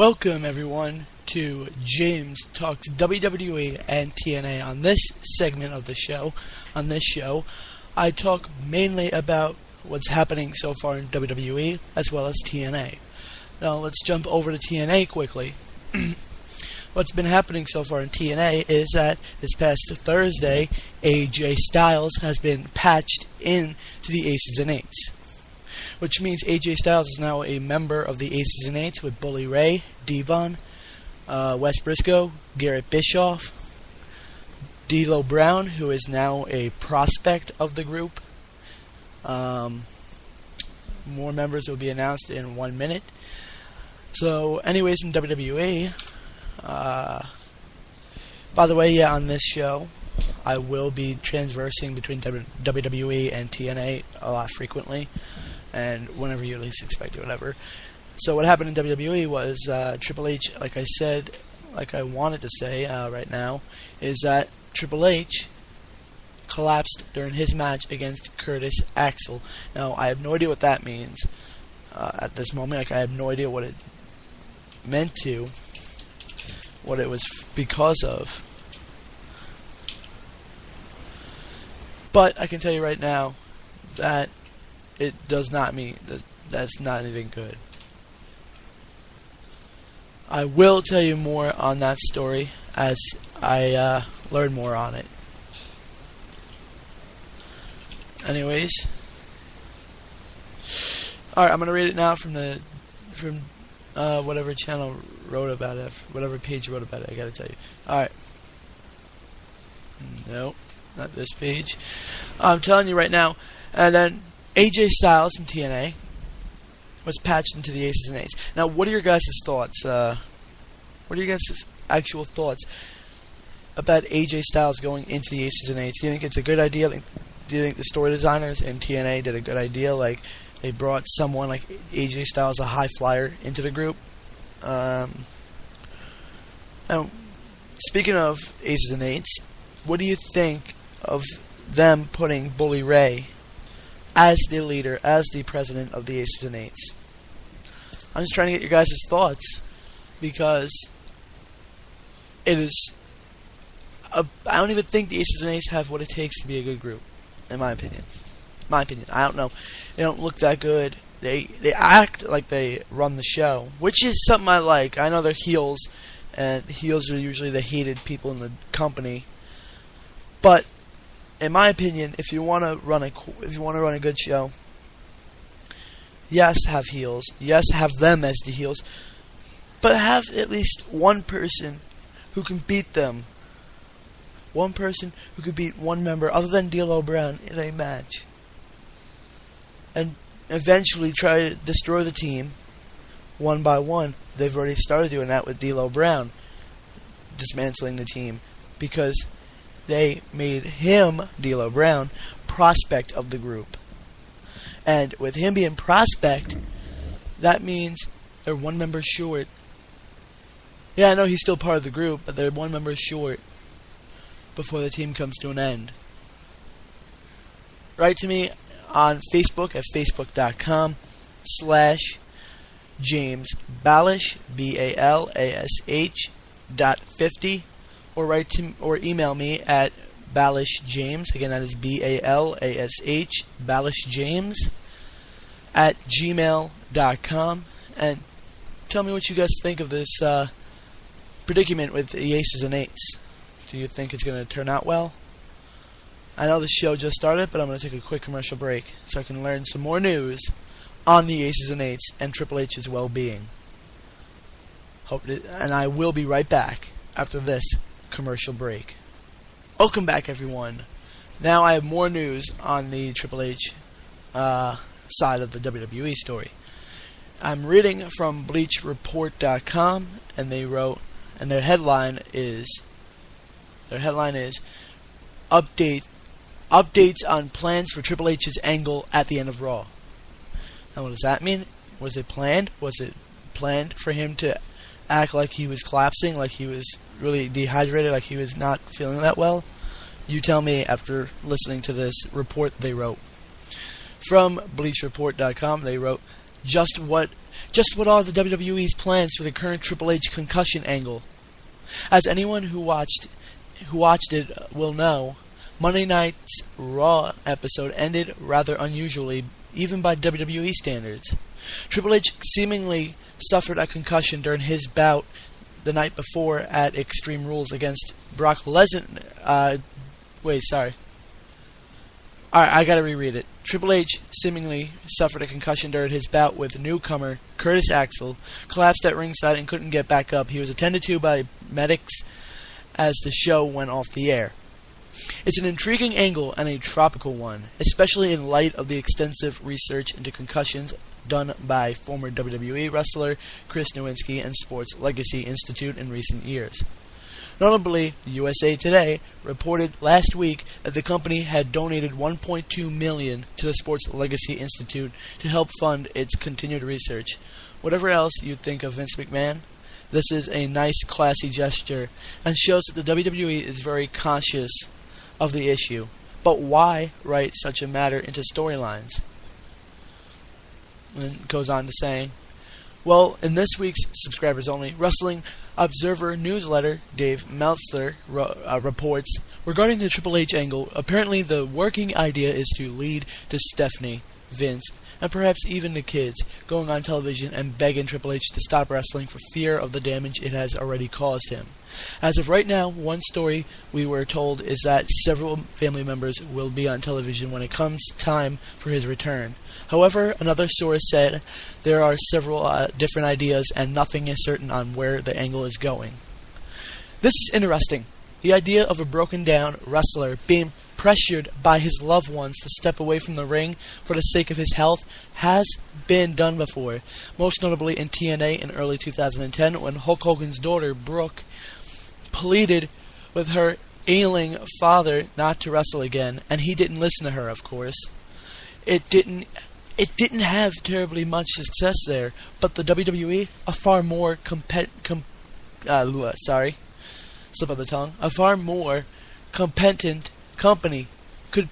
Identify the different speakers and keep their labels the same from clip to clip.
Speaker 1: Welcome everyone to James Talks WWE and TNA. On this segment of the show, I talk mainly about what's happening so far in WWE as well as TNA. Now let's jump over to TNA quickly. What's been happening so far in TNA is that this past Thursday, AJ Styles has been patched in to the Aces and Eights, which means AJ Styles is now a member of the Aces and Eights with Bully Ray, Devon, Wes Briscoe, Garrett Bischoff, D'Lo Brown, who is now a prospect of the group. More members will be announced in 1 minute. So, anyways, in WWE, by the way, on this show, I will be transversing between WWE and TNA a lot frequently, and whenever you least expect it, whatever. So what happened in WWE was Triple H, like I said, like I wanted to say right now, is that Triple H collapsed during his match against Curtis Axel. Now, I have no idea what that means at this moment. Like, I have no idea what it meant to, what it was because of. But I can tell you right now that it does not mean that that's not anything good. I will tell you more on that story as I learn more on it. Anyways, alright, I'm gonna read it now from whatever channel wrote about it, whatever page wrote about it. I gotta tell you. Alright. Nope, not this page. I'm telling you right now. And then AJ Styles from TNA was patched into the Aces and Eights. Now, what are your guys' thoughts? What are your guys' actual thoughts about AJ Styles going into the Aces and Eights? Do you think it's a good idea? Do you think the story designers in TNA did a good idea? Like, they brought someone like AJ Styles, a high flyer, into the group? Now, speaking of Aces and Eights, what do you think of them putting Bully Ray as the leader, as the president of the Aces and Eights? I'm just trying to get your guys' thoughts, because it is I don't even think the Aces and Eights have what it takes to be a good group, in my opinion. I don't know. They don't look that good. They act like they run the show, which is something I like. I know they're heels, and heels are usually the hated people in the company. But in my opinion, if you want to run a good show, yes, have heels. Yes, have them as the heels. But have at least one person who can beat them. One person who could beat one member other than D'Lo Brown in a match. And eventually try to destroy the team one by one. They've already started doing that with D'Lo Brown, dismantling the team, because they made him, D'Lo Brown, prospect of the group. And with him being prospect, that means they're one member short. Yeah, I know he's still part of the group, but they're one member short before the team comes to an end. Write to me on Facebook at facebook.com/James Balash, BALASH.50, or email me at balashjames, again that is BALASH, balashjames @gmail.com, and tell me what you guys think of this predicament with the Aces and Eights. Do you think it's going to turn out well? I know the show just started, but I'm going to take a quick commercial break so I can learn some more news on the Aces and Eights and Triple H's well-being. And I will be right back after this commercial break. Welcome back, everyone. Now I have more news on the Triple H side of the WWE story. I'm reading from BleachReport.com, and they wrote, and their headline is updates on plans for Triple H's angle at the end of Raw. Now, what does that mean? Was it planned? Was it planned for him to act like he was collapsing, like he was really dehydrated, like he was not feeling that well? You tell me after listening to this report they wrote. From BleachReport.com, they wrote, just what just what are the WWE's plans for the current Triple H concussion angle? As anyone who watched it will know, Monday night's Raw episode ended rather unusually, even by WWE standards. Triple H seemingly suffered a concussion during his bout the night before at Extreme Rules against Brock Lesnar. Alright, I gotta reread it. Triple H seemingly suffered a concussion during his bout with newcomer Curtis Axel, collapsed at ringside and couldn't get back up. He was attended to by medics as the show went off the air. It's an intriguing angle and a tropical one, especially in light of the extensive research into concussions done by former WWE wrestler Chris Nowinski and Sports Legacy Institute in recent years. Notably, USA Today reported last week that the company had donated $1.2 million to the Sports Legacy Institute to help fund its continued research. Whatever else you think of Vince McMahon, this is a nice, classy gesture and shows that the WWE is very conscious of the issue. But why write such a matter into storylines? And it goes on to saying, well, in this week's Subscribers Only Wrestling Observer newsletter, Dave Meltzer reports, regarding the Triple H angle, apparently the working idea is to lead to Stephanie, Vince, and perhaps even the kids going on television and begging Triple H to stop wrestling for fear of the damage it has already caused him. As of right now, one story we were told is that several family members will be on television when it comes time for his return. However, another source said there are several different ideas and nothing is certain on where the angle is going. This is interesting. The idea of a broken down wrestler being pressured by his loved ones to step away from the ring for the sake of his health has been done before, most notably in TNA in early 2010 when Hulk Hogan's daughter, Brooke, pleaded with her ailing father not to wrestle again, and he didn't listen to her, of course. It didn't have terribly much success there, but the WWE, a far more competent company, could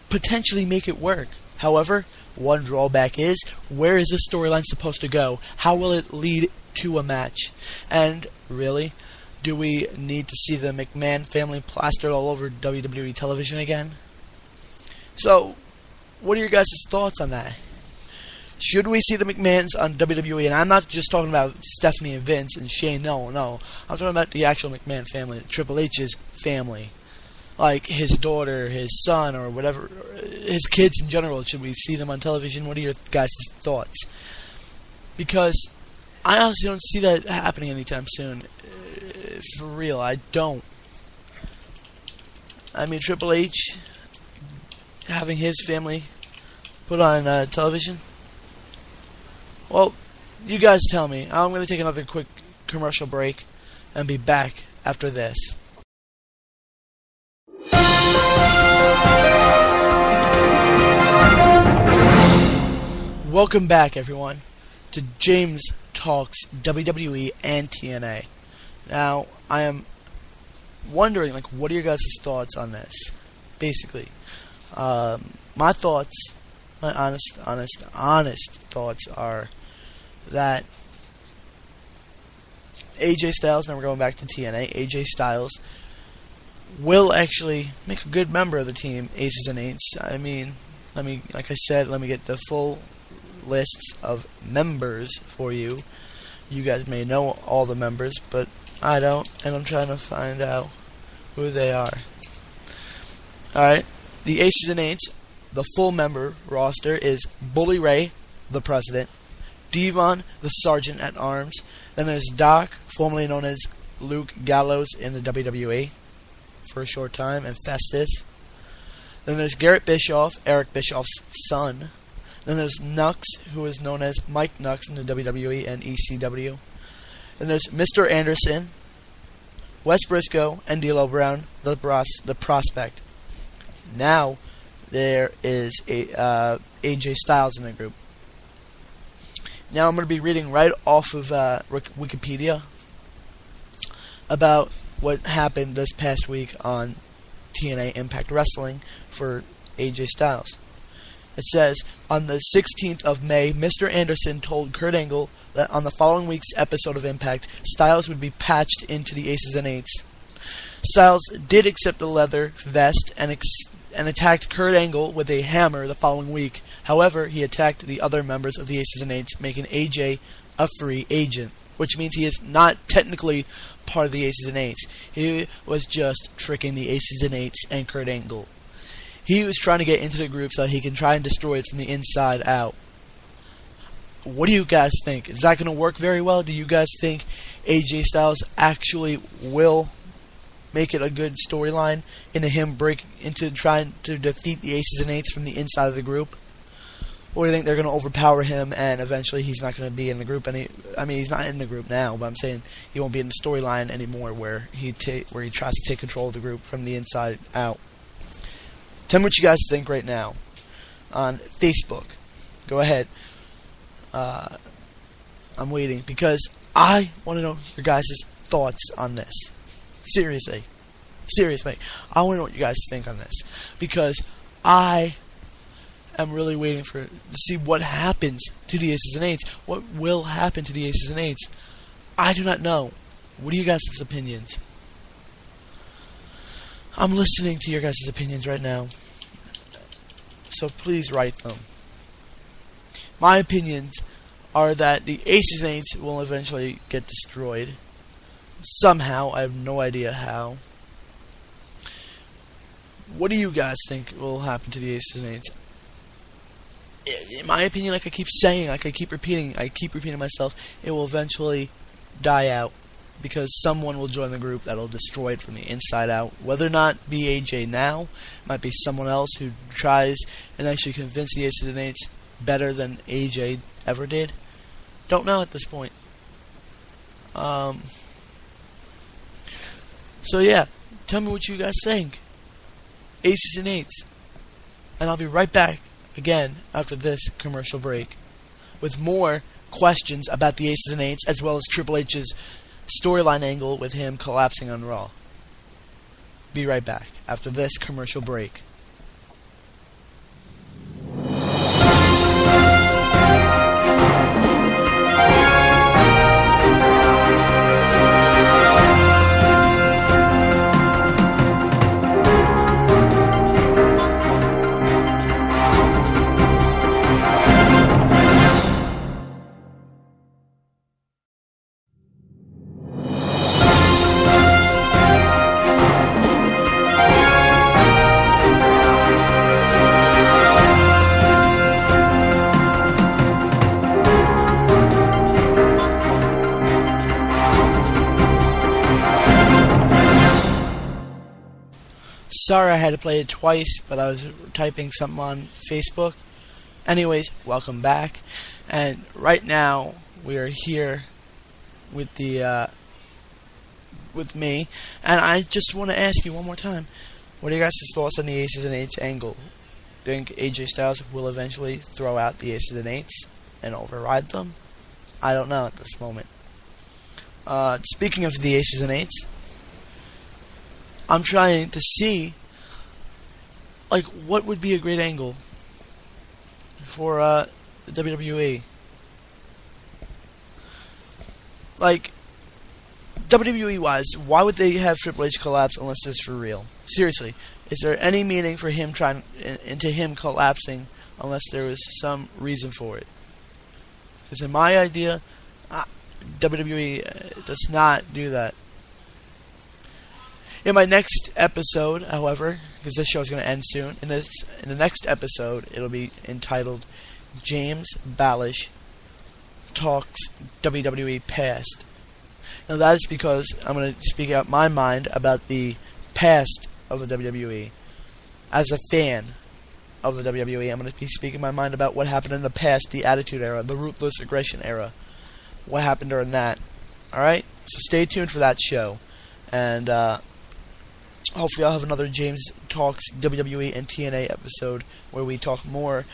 Speaker 1: potentially make it work. However, one drawback is, where is this storyline supposed to go? How will it lead to a match? And really, do we need to see the McMahon family plastered all over WWE television again? So, what are your guys' thoughts on that? Should we see the McMahons on WWE? And I'm not just talking about Stephanie and Vince and Shane, no. I'm talking about the actual McMahon family, Triple H's family. Like his daughter, his son, or whatever, his kids in general. Should we see them on television? What are your guys' thoughts? Because I honestly don't see that happening anytime soon. For real, I don't. I mean, Triple H having his family put on television? Well, you guys tell me. I'm going to take another quick commercial break and be back after this. Welcome back, everyone, to James Talks WWE and TNA. Now, I am wondering, what are your guys' thoughts on this? Basically, my thoughts, my honest thoughts are that AJ Styles, now we're going back to TNA, AJ Styles will actually make a good member of the team, Aces and Eights. I mean, let me get the full lists of members for you. You guys may know all the members, but I don't, and I'm trying to find out who they are. Alright, the Aces and Eights, the full member roster is Bully Ray, the president, Devon, the sergeant at arms, then there's Doc, formerly known as Luke Gallows in the WWE for a short time, and Festus. Then there's Garrett Bischoff, Eric Bischoff's son. Then there's Nux, who is known as Mike Nux in the WWE and ECW. Then there's Mr. Anderson, Wes Briscoe, and D'Lo Brown, the prospect. Now there is AJ Styles in the group. Now I'm going to be reading right off of Wikipedia about what happened this past week on TNA Impact Wrestling for AJ Styles. It says, on the 16th of May, Mr. Anderson told Kurt Angle that on the following week's episode of Impact, Styles would be patched into the Aces and Eights. Styles did accept a leather vest and attacked Kurt Angle with a hammer the following week. However, he attacked the other members of the Aces and Eights, making AJ a free agent, which means he is not technically part of the Aces and Eights. He was just tricking the Aces and Eights and Kurt Angle. He was trying to get into the group so that he can try and destroy it from the inside out. What do you guys think? Is that going to work very well? Do you guys think AJ Styles actually will make it a good storyline into him breaking into trying to defeat the Aces and Eights from the inside of the group? Or do you think they're going to overpower him and eventually he's not going to be in the group he's not in the group now, but I'm saying he won't be in the storyline anymore where he tries to take control of the group from the inside out. Tell me what you guys think right now on Facebook. Go ahead. I'm waiting because I want to know your guys' thoughts on this. Seriously. I want to know what you guys think on this because I am really waiting to see what happens to the Aces and Eights. What will happen to the Aces and Eights? I do not know. What are you guys' opinions? I'm listening to your guys' opinions right now, so please write them. My opinions are that the Aces and Eights will eventually get destroyed. Somehow, I have no idea how. What do you guys think will happen to the Aces and Eights? In my opinion, like I keep saying, I keep repeating myself, it will eventually die out. Because someone will join the group that'll destroy it from the inside out. Whether or not be AJ now, it might be someone else who tries and actually convince the Aces and Eights better than AJ ever did. Don't know at this point. So yeah, tell me what you guys think. Aces and Eights. And I'll be right back again after this commercial break with more questions about the Aces and Eights as well as Triple H's storyline angle with him collapsing on Raw. Be right back after this commercial break. Sorry I had to play it twice, but I was typing something on Facebook. Anyways, welcome back. And right now, we are here with with me. And I just want to ask you one more time, what are your guys' thoughts on the Aces and Eights angle? Do you think AJ Styles will eventually throw out the Aces and Eights and override them? I don't know at this moment. Speaking of the Aces and Eights, I'm trying to see, like, what would be a great angle for the WWE. Like, WWE-wise, why would they have Triple H collapse unless it's for real? Seriously, is there any meaning for him into him collapsing unless there was some reason for it? Because in my idea, WWE does not do that. In my next episode, however, because this show is going to end soon, in the next episode, it'll be entitled James Ballish Talks WWE Past. Now that is because I'm going to speak out my mind about the past of the WWE. As a fan of the WWE, I'm going to be speaking my mind about what happened in the past, the Attitude Era, the Ruthless Aggression Era. What happened during that. Alright? So stay tuned for that show. And hopefully I'll have another James Talks WWE and TNA episode where we talk more